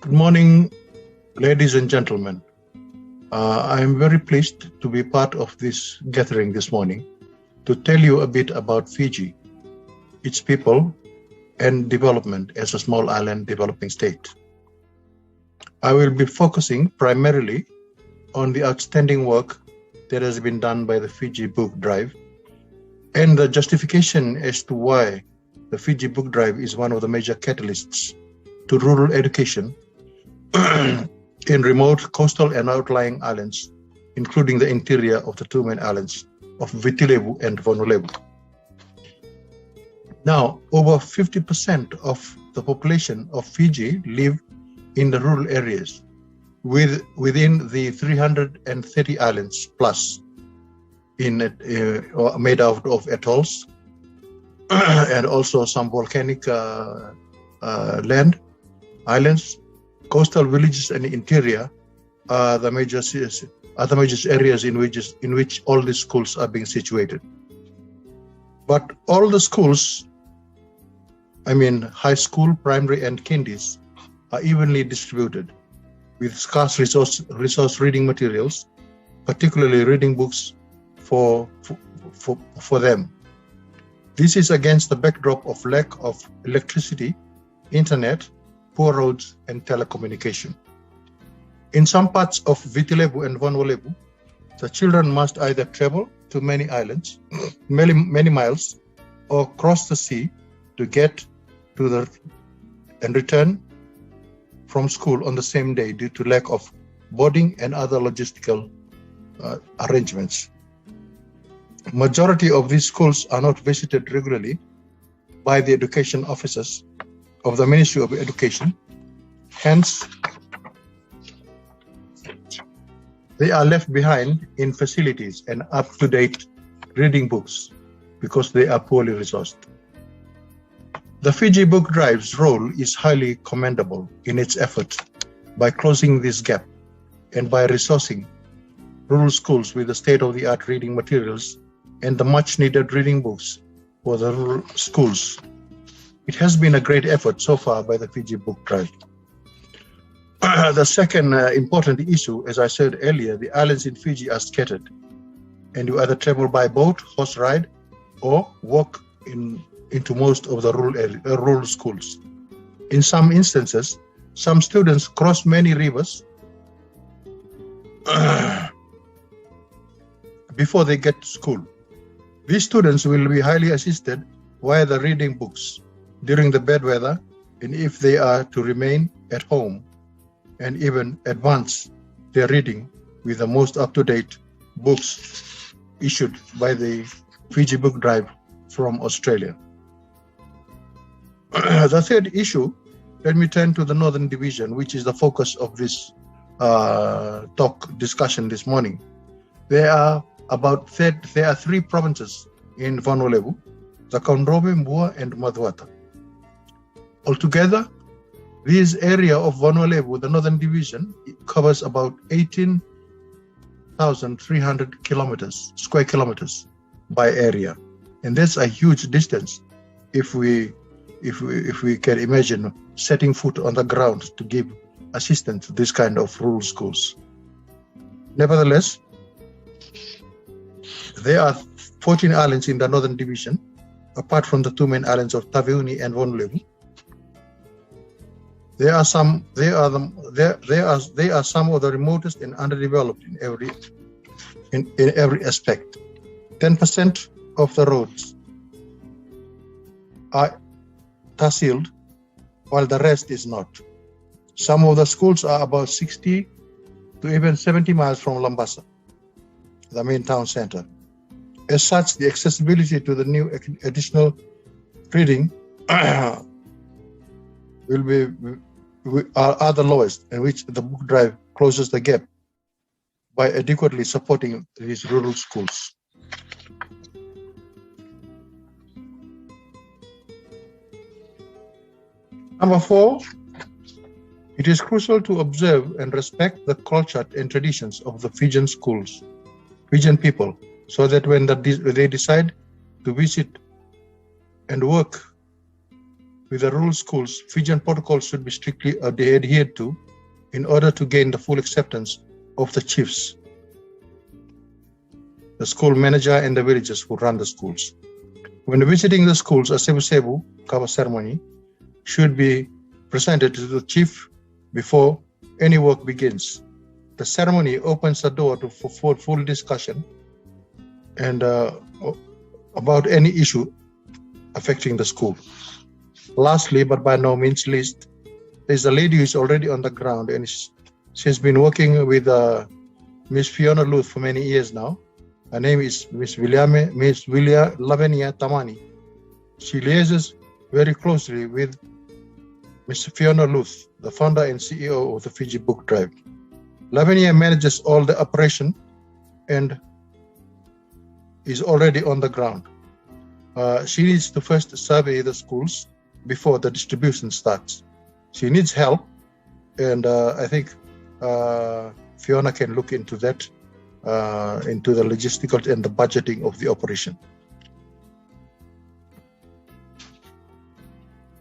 Good morning, ladies and gentlemen. I am very pleased to be part of this gathering this morning to tell you a bit about Fiji, its people, and development as a small island developing state. I will be focusing primarily on the outstanding work that has been done by the Fiji Book Drive and the justification as to why the Fiji Book Drive is one of the major catalysts to rural education in remote coastal and outlying islands, including the interior of the two main islands of Viti and Vanuatu. Now, over 50% of the population of Fiji live in the rural areas within the 330 islands plus made out of atolls and also some volcanic islands. Coastal villages and interior are the major areas in which all the schools are being situated. But all the schools, high school, primary, and kindies, are evenly distributed with scarce resource reading materials, particularly reading books for them. This is against the backdrop of lack of electricity, internet, poor roads, and telecommunication. In some parts of Viti and Vanuatu, the children must either travel to many islands, many miles, or cross the sea to get to and return from school on the same day due to lack of boarding and other logistical arrangements. Majority of these schools are not visited regularly by the education officers of the Ministry of Education. Hence, they are left behind in facilities and up-to-date reading books because they are poorly resourced. The Fiji Book Drive's role is highly commendable in its effort by closing this gap and by resourcing rural schools with the state-of-the-art reading materials and the much-needed reading books for the rural schools. It has been a great effort so far by the Fiji Book Drive. The second important issue, as I said earlier, the islands in Fiji are scattered, and you either travel by boat, horse ride, or walk into most of the rural schools. In some instances, some students cross many rivers before they get to school. These students will be highly assisted via the reading books during the bad weather, and if they are to remain at home and even advance their reading with the most up-to-date books issued by the Fiji Book Drive from Australia. The third issue, let me turn to the Northern Division, which is the focus of this discussion this morning. There are three provinces in Vanuatu: the Kaunrobe, Mbua, and Maduata. Altogether, this area of Vanuatu, the Northern Division, covers about 18,300 square kilometers by area, and that's a huge distance if we can imagine setting foot on the ground to give assistance to this kind of rural schools. Nevertheless, there are 14 islands in the Northern Division, apart from the two main islands of Taveuni and Vanuatu. They are some of the remotest and underdeveloped in every aspect. 10% of the roads are tar-sealed, while the rest is not. Some of the schools are about 60 to even 70 miles from Lambasa, the main town center. As such, the accessibility to the new additional reading are the lowest, in which the book drive closes the gap by adequately supporting these rural schools. Number 4, it is crucial to observe and respect the culture and traditions of the Fijian people, so that when they decide to visit and work with the rural schools, Fijian protocols should be strictly adhered to in order to gain the full acceptance of the chiefs, the school manager, and the villagers who run the schools. When visiting the schools, a sebu-sebu, cover ceremony, should be presented to the chief before any work begins. The ceremony opens the door for full discussion and about any issue affecting the school. Lastly, but by no means least, there's a lady who is already on the ground, and she's been working with Miss Fiona Luth for many years now. Her name is Miss Lavenia Tamani. She liaises very closely with Miss Fiona Luth, the founder and CEO of the Fiji Book Drive. Lavenia manages all the operation and is already on the ground. She needs to first survey the schools before the distribution starts. She needs help, and I think Fiona can look into that, into the logistical and the budgeting of the operation.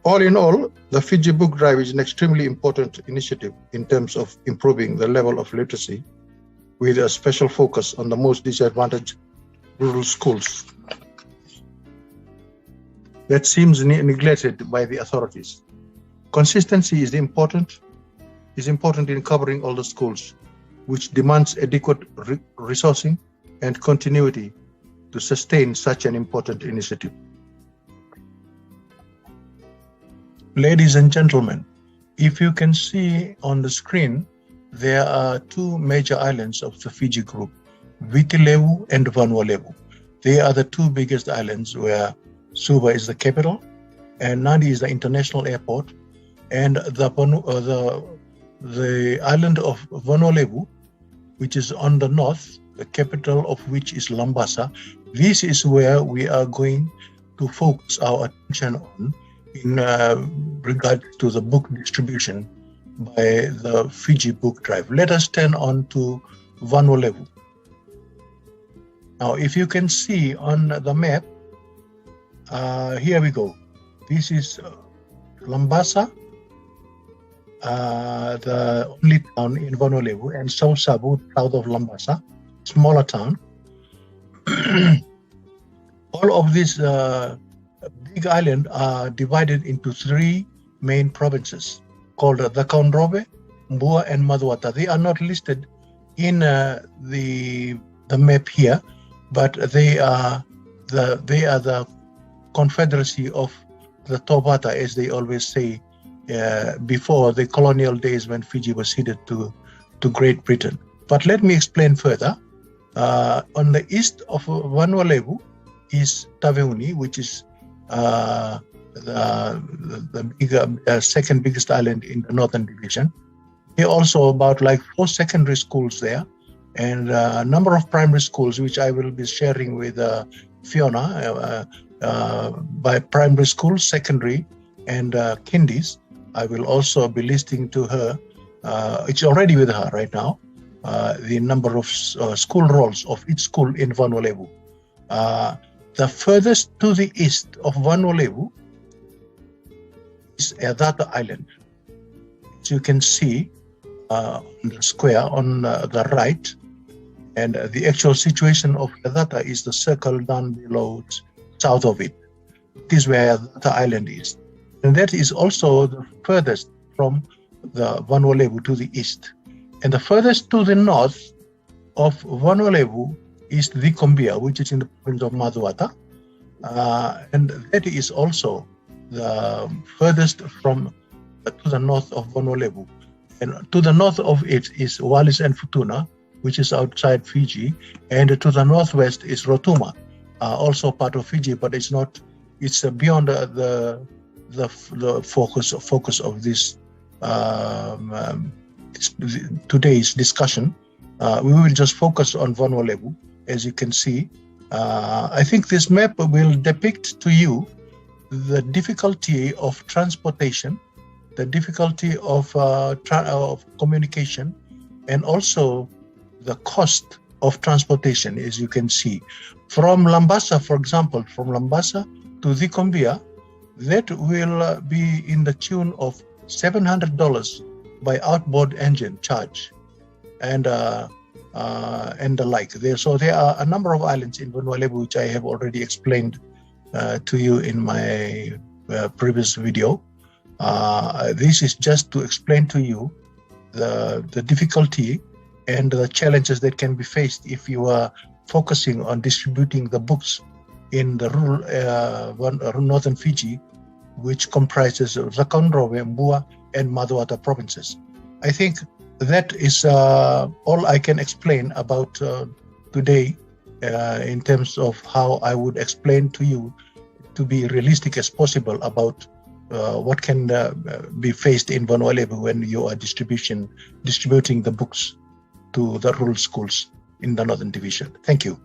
All in all, the Fiji Book Drive is an extremely important initiative in terms of improving the level of literacy, with a special focus on the most disadvantaged rural schools that seems neglected by the authorities. Consistency is important in covering all the schools, which demands adequate resourcing and continuity to sustain such an important initiative. Ladies and gentlemen, if you can see on the screen, there are two major islands of the Fiji group, Viti Levu and Vanuatu. They are the two biggest islands, where Suva is the capital and Nadi is the international airport, and the island of Vanuatu, which is on the north, the capital of which is Lambasa. This is where we are going to focus our attention on in regard to the book distribution by the Fiji Book Drive. Let us turn on to Vanuatu. Now, if you can see on the map, here we go. This is Lambasa, the only town in Vanuatu, and South Sabu, south of Lambasa, smaller town. All of these big island are divided into three main provinces called the Kaunrobe, Mbua, and Maduata. They are not listed in the map here, but they are the confederacy of the Tobata, as they always say, before the colonial days when Fiji was ceded to Great Britain. But let me explain further. On the east of Vanuatu is Taveuni, which is the bigger, second biggest island in the northern division. There are also about 4 secondary schools there, and a number of primary schools, which I will be sharing with Fiona, by primary school, secondary, and kindies. I will also be listing to her, it's already with her right now, the number of school rolls of each school in Vanuatu. The furthest to the east of Vanuatu is Edata Island. As you can see on the square on the right, and the actual situation of Edata is the circle down below, south of it. This is where Edata Island is. And that is also the furthest from the Vanuatu to the east. And the furthest to the north of Vanuatu is the Kombia, which is in the province of Maduata. And that is also the furthest from to the north of Vanuatu. And to the north of it is Wallis and Futuna, which is outside Fiji. And to the northwest is Rotuma, also part of Fiji, but it's not. It's beyond the focus of this today's discussion. We will just focus on Vanuatu, as you can see. I think this map will depict to you the difficulty of transportation, the difficulty of communication, and also the cost of transportation, as you can see. From Lambasa, for example, from Lambasa to Zikombia, that will be in the tune of $700 by outboard engine charge and the like. So there are a number of islands in Vanuatu which I have already explained to you in my previous video. This is just to explain to you the difficulty and the challenges that can be faced if you are focusing on distributing the books in the rural northern Fiji, which comprises Zakonrowe, Mbua, and Maduata provinces. I think that is all I can explain about today in terms of how I would explain to you to be realistic as possible about what can be faced in Vanuatu when you are distributing the books to the rural schools in the Northern Division. Thank you.